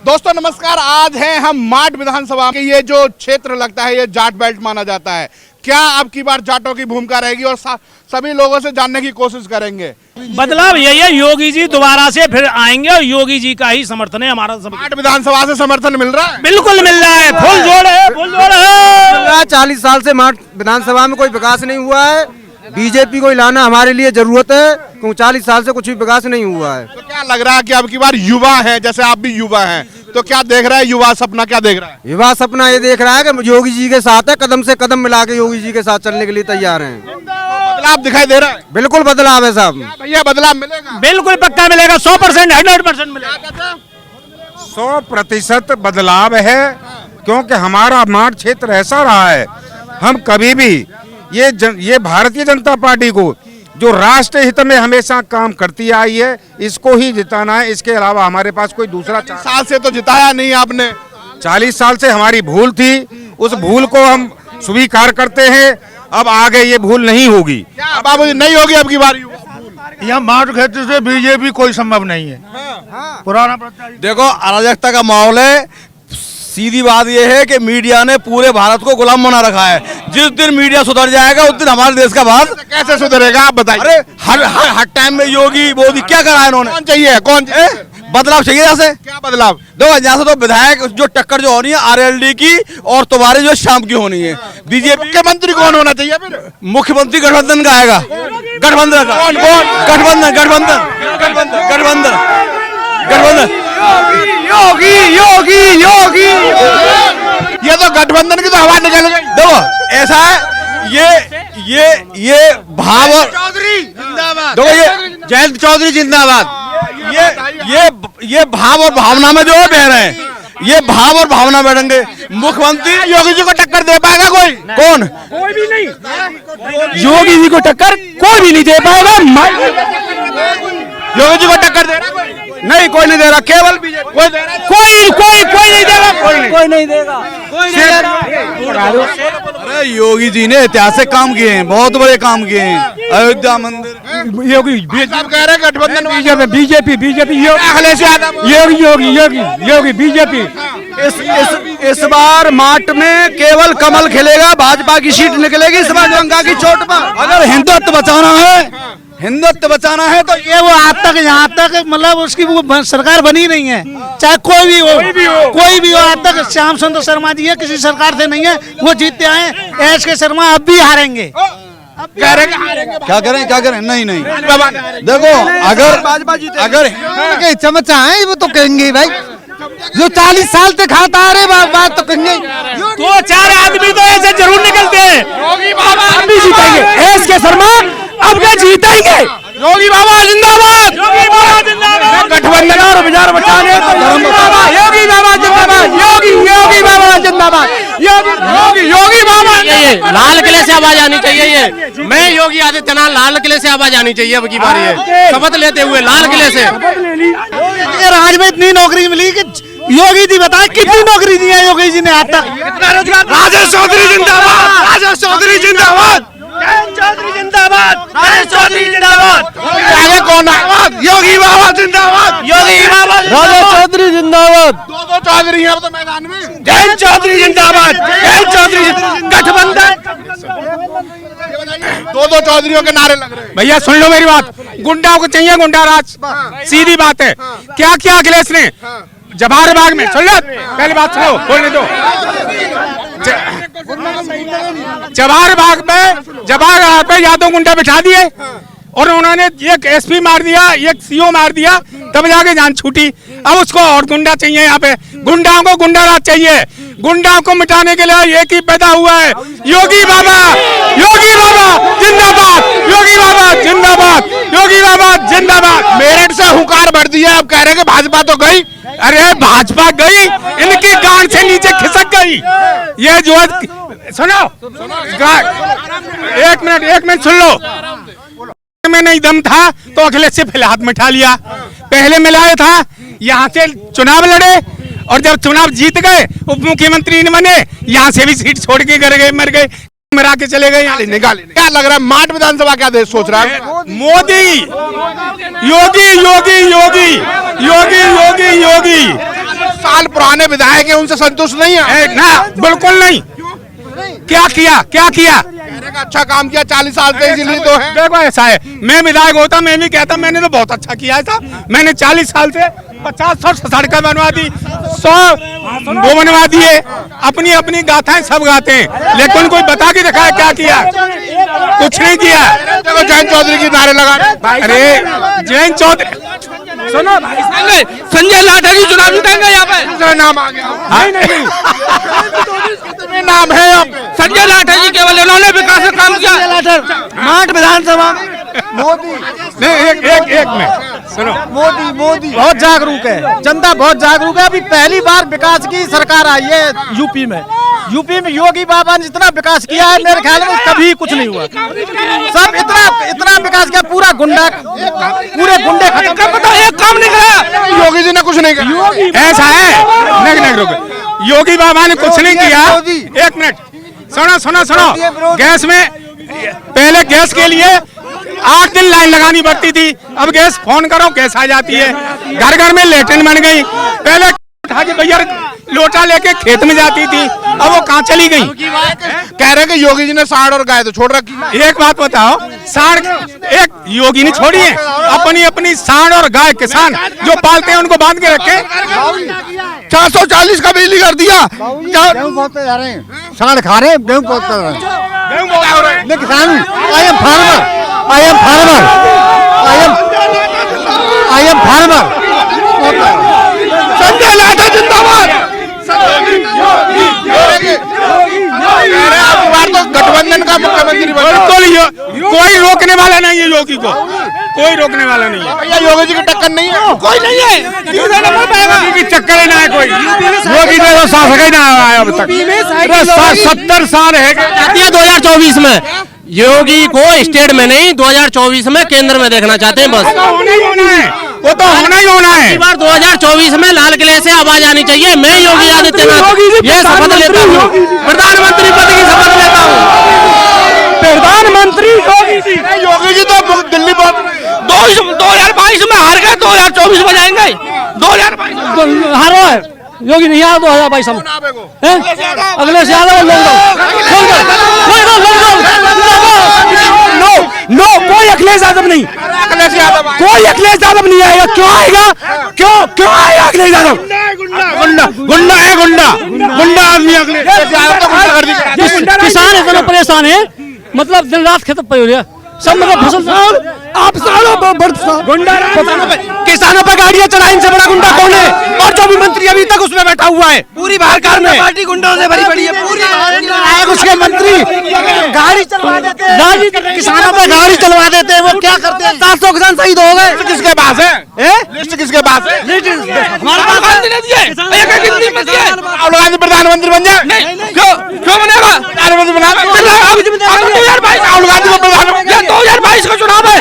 दोस्तों नमस्कार। आज हैं हम माट विधानसभा के। ये जो क्षेत्र लगता है ये जाट बेल्ट माना जाता है। क्या अब की बार जाटों की भूमिका रहेगी और सभी लोगों से जानने की कोशिश करेंगे। बदलाव यही है, योगी जी दोबारा से फिर आएंगे और योगी जी का ही समर्थन है हमारा। माट विधानसभा से समर्थन मिल रहा है? बिल्कुल मिल रहा है, फुल जोड़ है, फुल जोड़ है। 40 साल से माट विधानसभा में कोई विकास नहीं हुआ है। बीजेपी को लाना हमारे लिए जरूरत है क्योंकि 40 साल से कुछ भी विकास नहीं हुआ है। तो क्या लग रहा है कि अब की बार युवा है, जैसे आप भी युवा हैं, तो क्या देख रहा है युवा सपना, क्या देख रहा है? युवा सपना ये देख रहा है कि योगी जी के साथ है, कदम से कदम मिला के योगी जी के साथ चलने के लिए तैयार हैं। बदलाव दिखाई दे रहा है? बिल्कुल बदलाव है साहब। भैया बदलाव मिलेगा? बिल्कुल पक्का मिलेगा, 100%, 100% मिलेगा। 100% बदलाव है क्योंकि हमारा माट क्षेत्र ऐसा रहा है, हम कभी भी ये भारतीय जनता पार्टी को जो राष्ट्र हित में हमेशा काम करती आई है, इसको ही जिताना है। इसके अलावा हमारे पास कोई दूसरा 40 साल से तो जिताया नहीं आपने। 40 साल से हमारी भूल थी, उस भूल को हम स्वीकार करते हैं। अब आगे ये भूल नहीं होगी। बाबू जी नहीं होगी अब की बार? यहाँ माट क्षेत्र से बीजेपी कोई संभव नहीं है। पुराना देखो अराजकता का माहौल है। सीधी बात यह है कि मीडिया ने पूरे भारत को गुलाम बना रखा है। जिस दिन मीडिया सुधर जाएगा उस दिन हमारे देश का भारत कैसे सुधरेगा आप बताइए। अरे हर टाइम में योगी मोदी क्या करा है इन्होंने? कौन चाहिए, कौन बदलाव चाहिए यहाँ से। क्या बदलाव? देखो यहाँ से तो विधायक जो टक्कर जो होनी है आरएलडी की और तुम्हारी जो शाम की होनी है। बीजेपी मुख्यमंत्री कौन होना चाहिए फिर? मुख्यमंत्री गठबंधन का आएगा। गठबंधन का कौन? गठबंधन गठबंधन गठबंधन गठबंधन गठबंधन योगी योगी योगी। ये तो गठबंधन की तो हवा निकल गई। देखो ऐसा है, ये भाव और देखो ये जयंत चौधरी जिंदाबाद। ये भाव और भावना में जो है बह रहे हैं, ये भाव और भावना बैठेंगे। मुख्यमंत्री योगी जी को टक्कर दे पाएगा कोई? कौन? कोई भी नहीं। योगी जी को टक्कर कोई भी नहीं दे पाएगा। योगी जी को टक्कर दे रहा है? नहीं, कोई नहीं दे रहा, केवल बीजेपी। कोई दे रहा है? कोई नहीं देगा, कोई नहीं देगा। अरे योगी जी ने ऐतिहासिक काम किए हैं, बहुत बड़े काम किए हैं। अयोध्या मंदिर योगी आप कह रहे हैं गठबंधन बीजेपी अखिलेश यादव योगी बीजेपी। इस बार माट में केवल कमल खिलेगा, भाजपा की सीट निकलेगी इस बार गंगा की चोट पर। अगर हिंदुत्व बचाना है तो ये वो आज तक यहाँ तक मतलब उसकी वो सरकार बनी नहीं है, चाहे कोई भी हो आज तक। श्याम सुंदर शर्मा जी है, किसी सरकार से नहीं है, वो जीतते आए। एस के शर्मा अब भी हारेंगे। कह रहे हैं क्या करें? नहीं देखो अगर चमचा है वो तो कहेंगे भाई, जो 40 साल तक खाता आ रहे बात तो कहेंगे। 2-4 आदमी तो ऐसे जरूर निकलते हैं। योगी बाबा अब भी जीतेंगे। एस के शर्मा अब क्या जीतेंगे? योगी बाबा जिंदाबाद। योगी बाबा जिंदाबाद। गठबंधन और विचार बचाने योगी बाबा जिंदाबाद। योगी बाबा जिंदाबाद। योगी बाबा। लाल किले से आवाज आनी चाहिए। ये मैं योगी आदित्यनाथ लाल किले से आवाज आनी चाहिए अब की बार। ये शपथ लेते हुए लाल किले से। राज्य में इतनी नौकरी मिली कि योगी जी बताए कितनी नौकरी दी है योगी जी ने आज तक। कितना रोजगार? राजेश चौधरी जिंदाबाद। राजेश चौधरी जिंदाबाद। चौधरी जिंदाबाद। चौधरी जिंदाबाद। आगे कौन है? योगी बाबा जिंदाबाद। योगी बाबा राजा चौधरी जिंदाबाद। दो चौधरी हैं अब तो मैदान में। जयंत चौधरी जिंदाबाद। जयंत चौधरी गठबंधन। दो चौधरीयों के नारे लग रहे हैं। भैया सुन लो मेरी बात, गुंडाओं को चाहिए गुंडा राज। सीधी बात है। क्या किया अखिलेश ने जवाहर बाग में? सुन लो पहली बात, सुनो बोलने दो। जवाहर बाग पे यादव गुंडा बिठा दिए और उन्होंने एक एसपी मार दिया, एक सीओ मार दिया, तब जाके जान छूटी। अब उसको और गुंडा चाहिए। यहाँ पे गुंडाओं को गुंडा राज चाहिए। गुंडाओं को मिटाने के लिए एक ही पैदा हुआ है, योगी बाबा। योगी बाबा जिंदाबाद। योगी बाबा जिंदाबाद। योगी बाबा जिंदाबाद। मेरठ से हुंकार बढ़ दिया। अब कह रहे हैं कि भाजपा तो गई। अरे भाजपा गई, इनकी गांड से नीचे खिसक गई। ये जो सुनो, एक मिनट सुन लो। में नहीं दम था तो अखिलेश से पहले हाथ मिठा लिया। पहले मिलाया था, यहाँ से चुनाव लड़े और जब चुनाव जीत गए उप मुख्यमंत्री ने बने, यहाँ से भी सीट छोड़ के मर गए, मरा के चले गए। यहाँ निकाले। क्या लग रहा है माट विधानसभा क्या देश सोच रहा है? मोदी योगी योगी योगी योगी योगी योगी साल पुराने विधायक हैं उनसे संतुष्ट नहीं है? ना बिल्कुल नहीं। क्या किया कहने का अच्छा काम किया 40 साल से, इसीलिए तो है। देखो ऐसा है, मैं विधायक होता मैं भी कहता मैंने तो बहुत अच्छा किया था। मैंने 40 साल से 50 सड़कें बनवा दी, 100 वो बनवा दिए। अपनी अपनी गाथाएं सब गाते हैं, लेकिन कोई बता के दिखाया क्या किया? कुछ नहीं किया। देखो जयंत चौधरी की नारे लगा रहे। अरे जयंत चौधरी सुनो, संजय लाठर जी चुनाव जीतेंगे यहाँ पे। दूसरा नाम आ गया। नहीं कितने नाम है यहाँ पे? संजय लाठर जी केवल उन्होंने विकास का काम किया। माठ विधानसभा में मोदी एक मिनट सुनो, मोदी बहुत जागरूक है, जनता बहुत जागरूक है। अभी पहली बार विकास की सरकार आई है यूपी में योगी बाबा ने जितना विकास किया है मेरे ख्याल में कभी कुछ नहीं हुआ। सब इतना विकास किया, पूरे गुंडे खत्म कर, पता एक काम नहीं करा योगी जी ने कुछ नहीं किया। ऐसा है नहीं रुको, योगी बाबा ने कुछ नहीं किया। एक मिनट सुनो, गैस में पहले गैस के लिए 8 दिन लाइन लगानी पड़ती थी, अब गैस फोन करो गैस आ जाती है। घर घर में लेटरिन बन गई, पहले उठा के भैया लोटा लेके खेत में जाती थी, अब वो कहाँ चली गई? कह रहे कि योगी जी ने सांड और गाय तो छोड़ रखी। एक बात बताओ, सांड एक योगी ने छोड़ी है, अपनी सांड और गाय किसान जो पालते हैं उनको बांध के रखे। 440 का बिजली कर दिया। गेहूं बोलते जा रहे हैं, सांड खा रहे हैं, गेहूं बोलते जा रहे हैं। मैं किसान हूँ, I am farmer. Sanjay Lathar जिंदाबाद। तो गठबंधन का मुख्यमंत्री बिल्कुल कोई रोकने वाला नहीं है योगी को, कोई रोकने वाला नहीं है। भैया योगी जी की टक्कर नहीं है, कोई नहीं है। योगी की चक्कर ही ना है कोई, योगी ने तो शासक ही ना आया अब तक। 70 साल है 2024 में योगी को स्टेट में नहीं 2024 में केंद्र में देखना चाहते हैं बस। वो तो होना ही होना है। इस बार 2024 में लाल किले से आवाज आनी चाहिए। मैं योगी आदित्यनाथ ये शपथ लेता हूँ, प्रधानमंत्री पद की शपथ लेता हूँ। प्रधानमंत्री योगी जी तो दिल्ली 2022 में हार गए, 2024 में जाएंगे। 2022 हारो है योगी नहीं आया 2022 में, अगले से नो कोई अखिलेश यादव नहीं, कोई अखिलेश यादव नहीं आएगा। क्यों आएगा? क्यों आएगा अखिलेश यादव? गुंडा आदमी अखिलेश। किसान इतना परेशान है, मतलब दिन रात खेत पे हो रहा सब, मतलब फसल आप सालों गुंडा किसानों पर गाड़ियां चढ़ाई, इनसे बड़ा गुंडा कौन है? और जो भी मंत्री अभी तक उसमें बैठा हुआ है, पूरी सरकार में पार्टी गुंडों से भरी पड़ी है। पूरी उसके मंत्री गाड़ी चलवा देते हैं, किसानों पर गाड़ी चलवा देते हैं। वो क्या करते हैं? 700 किसान शहीद हो गए। किसके पास है? लिस्ट किसके पास है? हमारे पास गांधी ने दिए, राहुल गांधी प्रधानमंत्री बन जाए। क्यों बनेगा? प्रधानमंत्री बना 2022 राहुल गांधी को प्रधानमंत्री। 2022 का चुनाव है,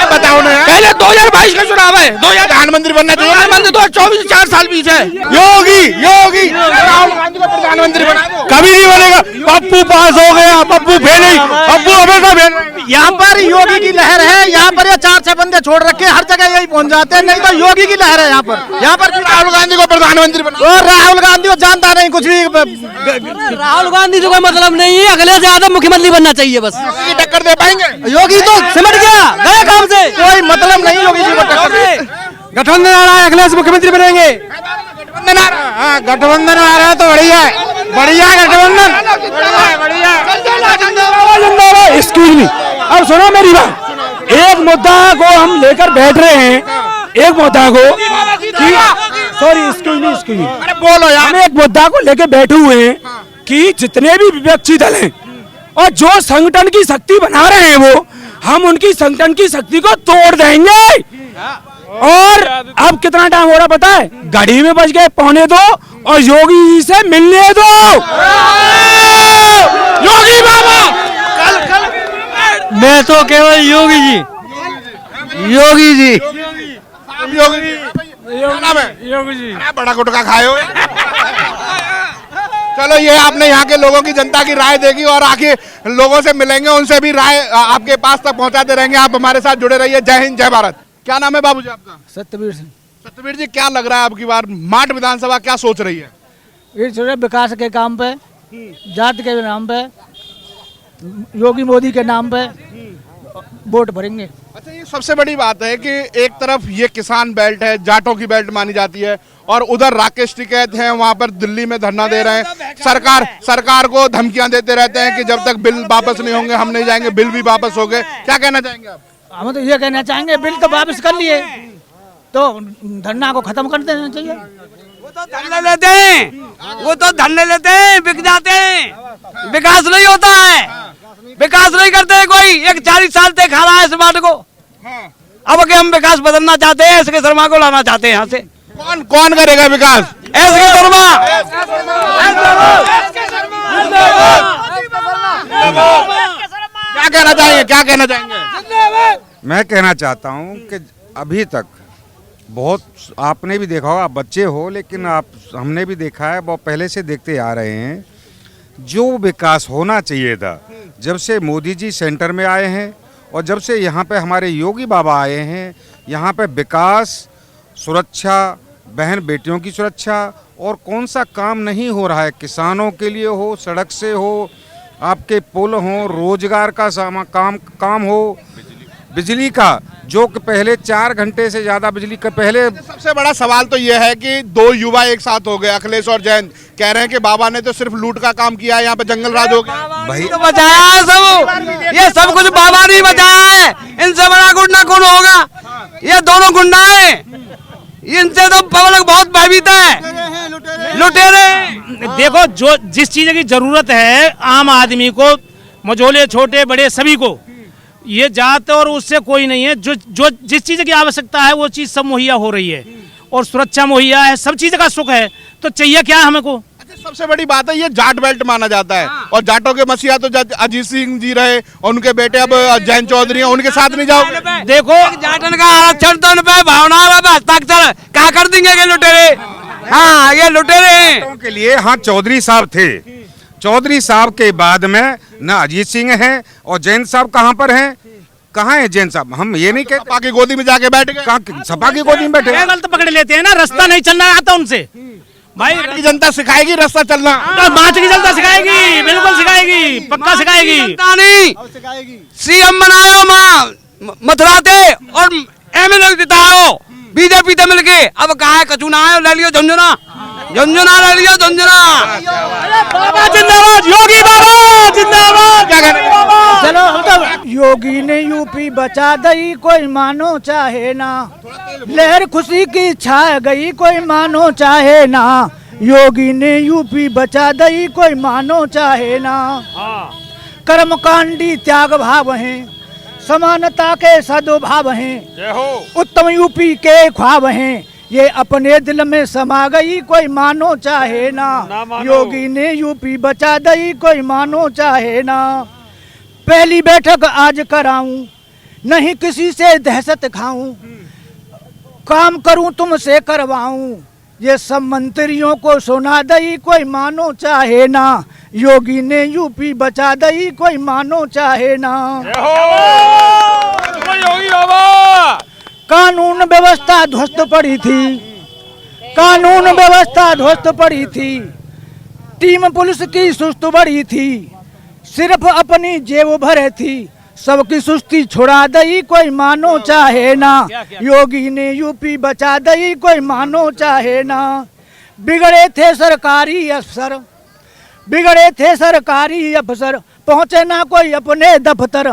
बताओ ना पहले 2022 का चुनाव है। प्रधानमंत्री बनना चाहिए। प्रधानमंत्री 2024 4 साल बीच है। योगी राहुल गांधी को प्रधानमंत्री बना दो। कभी नहीं बनेगा। पप्पू पास हो गया, पप्पू फेल ही, पप्पू हमेशा फेल। यहाँ पर योगी की लहर है, यहाँ पर ये 4-6 बंदे छोड़ रखे, हर जगह यही पहुँच जाते हैं। नहीं तो योगी की लहर है यहाँ पर राहुल गांधी को प्रधानमंत्री बना। और राहुल गांधी को जानता नहीं कुछ भी। राहुल गांधी से कोई मतलब नहीं है, अखिलेश यादव मुख्यमंत्री बनना चाहिए बस। टक्कर दे पाएंगे? योगी तो सिमट गया, गए काम से, कोई मतलब नहीं योगी जी को टक्कर। गठबंधन आ रहा है, अखिलेश मुख्यमंत्री बनेंगे। गठबंधन आ रहा है तो बढ़िया है, बढ़िया गठबंधन। एक्सक्यूज मी, अब सुनो मेरी बात। एक मुद्दा को हम लेकर बैठ रहे हैं, एक मुद्दा को, सॉरी एक्सक्यूज मी, बोलो यार। हम एक मुद्दा को लेकर बैठे हुए हैं कि जितने भी विपक्षी दल हैं और जो संगठन की शक्ति बना रहे हैं वो, हम उनकी संगठन की शक्ति को तोड़ देंगे। और अब कितना टाइम हो रहा पता है? घड़ी में बज गए 1:45 और योगी जी से मिलने दो। योगी बाबा मैं तो केवल योगी जी बड़ा गुटखा खाए हो। चलो ये आपने यहाँ के लोगों की, जनता की राय देगी और आके लोगों से मिलेंगे, उनसे भी राय आपके पास तक पहुँचाते रहेंगे। आप हमारे साथ जुड़े रहिए। जय हिंद, जय भारत। क्या नाम है बाबूजी आपका? सत्यवीर सिंह। सतबीर जी, क्या लग रहा है आपकी बार माट विधानसभा क्या सोच रही है? ये थोड़े विकास के काम पे, जात के नाम पे, योगी मोदी के नाम पे वोट भरेंगे। अच्छा, ये सबसे बड़ी बात है कि एक तरफ ये किसान बेल्ट है, जाटों की बेल्ट मानी जाती है, और उधर राकेश टिकैत हैं, वहां पर दिल्ली में धरना दे रहे हैं। सरकार को धमकियां देते रहते हैं कि जब तक बिल वापस नहीं होंगे हम नहीं जाएंगे। बिल भी वापस हो गए, क्या कहना चाहेंगे आप? हम तो ये कहना चाहेंगे, बिल तो वापस कर लिए तो धरना को खत्म कर देना चाहिए। वो तो धरने लेते हैं, बिक जाते हैं, विकास नहीं होता है, विकास नहीं करते हैं कोई। एक 40 साल से खा रहा है इस बात को। अब के हम विकास बदलना चाहते हैं, एसके शर्मा को लाना चाहते हैं यहाँ से। कौन करेगा विकास? एसके शर्मा। क्या कहना चाहेंगे? मैं कहना चाहता हूं कि अभी तक बहुत, आपने भी देखा होगा, आप बच्चे हो लेकिन हमने भी देखा है, बहुत पहले से देखते आ रहे हैं, जो विकास होना चाहिए था जब से मोदी जी सेंटर में आए हैं और जब से यहाँ पे हमारे योगी बाबा आए हैं, यहाँ पे विकास, सुरक्षा, बहन बेटियों की सुरक्षा, और कौन सा काम नहीं हो रहा है, किसानों के लिए हो, सड़क से हो, आपके पुल हो, रोजगार का काम हो, बिजली का, जो कि पहले 4 घंटे से ज्यादा बिजली का पहले। सबसे बड़ा सवाल तो यह है कि 2 युवा एक साथ हो गए, अखिलेश और जयंत, कह रहे हैं कि बाबा ने तो सिर्फ लूट का काम किया है, यहाँ पे जंगल राज हो गया। भाई तो बचाया है सब, ये सब कुछ बाबा नहीं बचाया है। इनसे बड़ा गुंडा कौन होगा? ये दोनों गुंडा है, इनसे तो पब्लिक बहुत भयभीत है, लुटेरे। देखो, जो जिस चीज की जरूरत है आम आदमी को, मझोले छोटे बड़े सभी को, ये जात और उससे कोई नहीं है। जो जिस चीज की आवश्यकता है वो चीज सब मुहैया हो रही है, और सुरक्षा मुहैया है, सब चीज का सुख है, तो चाहिए क्या हमको? अच्छा, सबसे बड़ी बात है ये जाट बेल्ट माना जाता है, और जाटों के मसीहा तो अजीत सिंह जी रहे, और उनके बेटे अब जयंत चौधरी हैं, उनके साथ नहीं जाओगे? देखो, जाटन का आरक्षण तो उन पे भावना हस्ताक्षर क्या कर देंगे ये लुटेरे? हाँ, ये लुटेरे हैं। के लिए हाँ, चौधरी साहब थे, चौधरी साहब के बाद में ना अजीत सिंह हैं, और जयंत साहब कहाँ पर हैं? कहाँ है जयंत साहब? हम ये नहीं कहते सपा की गोदी में जाके बैठ गए। कहाँ सपा की गोदी में बैठे? गलत पकड़ लेते हैं ना, रास्ता नहीं चलना आता उनसे। भाई की जनता सिखाएगी रास्ता चलना, माच की जनता सिखाएगी, बिल्कुल सिखाएगी, पक्का सिखाएगी। नहीं, सीएम बनायो मथुरा थे और एमएलए जिताओ बीजेपी से मिलके। अब कहा है कचूना है, ले लियो झुंझुना, झुंझुना ले लियो, झुंझुना। बाबा जिंदाबाद, योगी बाबा जिंदाबाद। क्या कहना है? चलो, हम तो योगी ने यूपी बचा दई, कोई मानो चाहे ना, लहर खुशी की छा गई, कोई मानो चाहे ना, योगी ने यूपी बचा दई, कोई मानो चाहे ना। कर्मकांडी त्याग भाव हैं, समानता के सद्भाव हैं, उत्तम यूपी के ख्वाब हैं, ये अपने दिल में समा गई, कोई मानो चाहे ना, योगी ने यूपी बचा दई, कोई मानो चाहे ना। पहली बैठक आज कराऊं, नहीं किसी से दहशत खाऊं, काम करूं तुमसे करवाऊं, ये सब मंत्रियों को सुना दई, कोई मानो चाहे ना, योगी ने यूपी बचा दई, कोई मानो चाहे ना। योगी बाबा। कानून व्यवस्था ध्वस्त पड़ी थी, कानून व्यवस्था ध्वस्त पड़ी थी, टीम पुलिस की सुस्त बड़ी थी, सिर्फ अपनी जेब भरे थी, सबकी सुस्ती छुड़ा दई, कोई मानो चाहे ना, योगी ने यूपी बचा दई, कोई मानो चाहे ना। बिगड़े थे सरकारी अफसर, बिगड़े थे सरकारी अफसर, पहुंचे ना कोई अपने दफ्तर,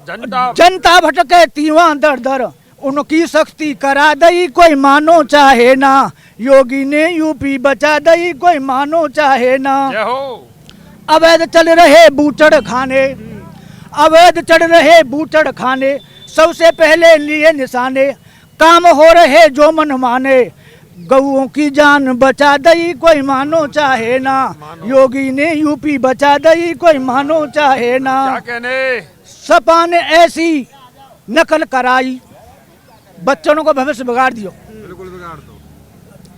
जनता भटके तीवा दर दर, उनकी सख्ती करा दई, कोई मानो चाहे ना, योगी ने यूपी बचा दई, कोई मानो चाहे ना। अवैध चल रहे बूचड़ खाने, अवैध चढ़ रहे बूचड़ खाने, सबसे पहले लिए निशाने, काम हो रहे जो मन माने, गऊओं की जान बचा दई, कोई मानो चाहे ना, योगी ने यूपी बचा दई, कोई मानो चाहे ना। सपा ने ऐसी नकल कराई, बच्चों को भविष्य बिगाड़ दियो,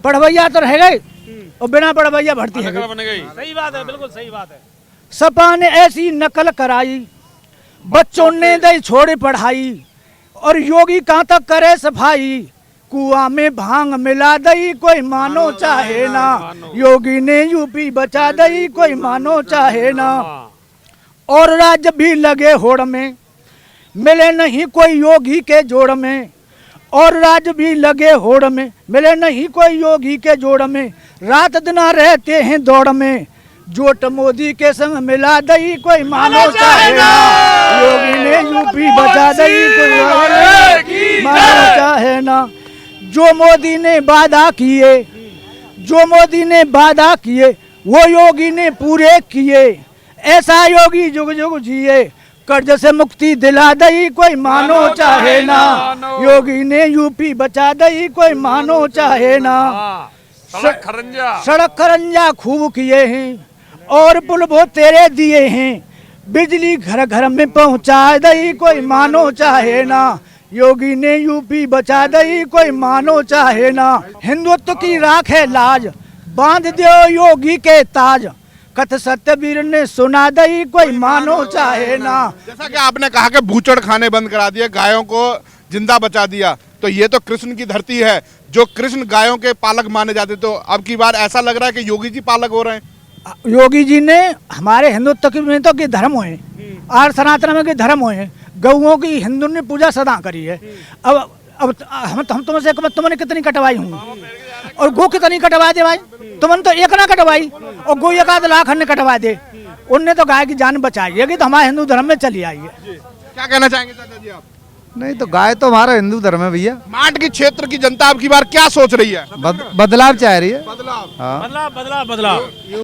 पढ़वैया तो रह गए और बिना पढ़वैया भर्ती है। सही बात है, बिल्कुल सही बात है। सपा ने ऐसी नकल कराई, बच्चों ने दई छोड़ी पढ़ाई, और योगी कहाँ तक करे सफाई, कुआं में भांग मिला दई कोई मानो चाहे ना, योगी ने यूपी बचा दई कोई मानो चाहे ना। और राज्य भी लगे होड़ में, मिले नहीं कोई योगी के जोड़ में। और राज्य भी लगे होड़ में, मिले नहीं कोई योगी के जोड़ में। रात दिन रहते हैं दौड़ में, जोट मोदी के संग मिला दई कोई मानो चाहे ना, योगी ने यूपी बचा दई कोई मानो चाहे ना। जो मोदी ने वादा किए, जो मोदी ने वादा किए, वो योगी ने पूरे किए। ऐसा योगी जुग जुग जिए, कर्ज से मुक्ति दिला दई कोई मानो चाहे ना, योगी ने यूपी बचा दई कोई मानो चाहे ना। सड़क खरंजा खूब किए हैं और पुल वो तेरे दिए हैं, बिजली घर घर में पहुंचा दई कोई मानो चाहे ना, योगी ने यूपी बचा दई कोई मानो चाहे ना। हिंदुत्व की राख है लाज, बांध दो योगी के ताज, कथ सत्यवीर ने सुना दई कोई मानो चाहे ना। जैसा कि आपने कहा कि बूचड़ खाने बंद करा दिए, गायों को जिंदा बचा दिया, तो ये तो कृष्ण की धरती है, जो कृष्ण गायों के पालक माने जाते, तो अब की बार ऐसा लग रहा है कि योगी जी पालक हो रहे हैं। योगी जी ने हमारे हिंदुत्व में तो के धर्म हुए, और सनातन में के धर्म हुए, गौओं की हिंदू ने पूजा सदा करी है। अब हम तुमसे तुमने कितनी कटवाई हूँ, और गो कितनी कटवा दे भाई, तुमने तो एक ना कटवाई और गो 1 लाख ने कटवा दे। उनने तो गाय की जान बचाई है कि तो हमारे हिंदू धर्म में चली आई है। क्या कहना चाहेंगे चाचा जी आप? नहीं तो गाय तो हमारा हिंदू धर्म है भैया। माट की क्षेत्र की जनता अब की बार क्या सोच रही है? बदलाव चाह रही है। बदलाव। बदलाव बदलाव बदलाव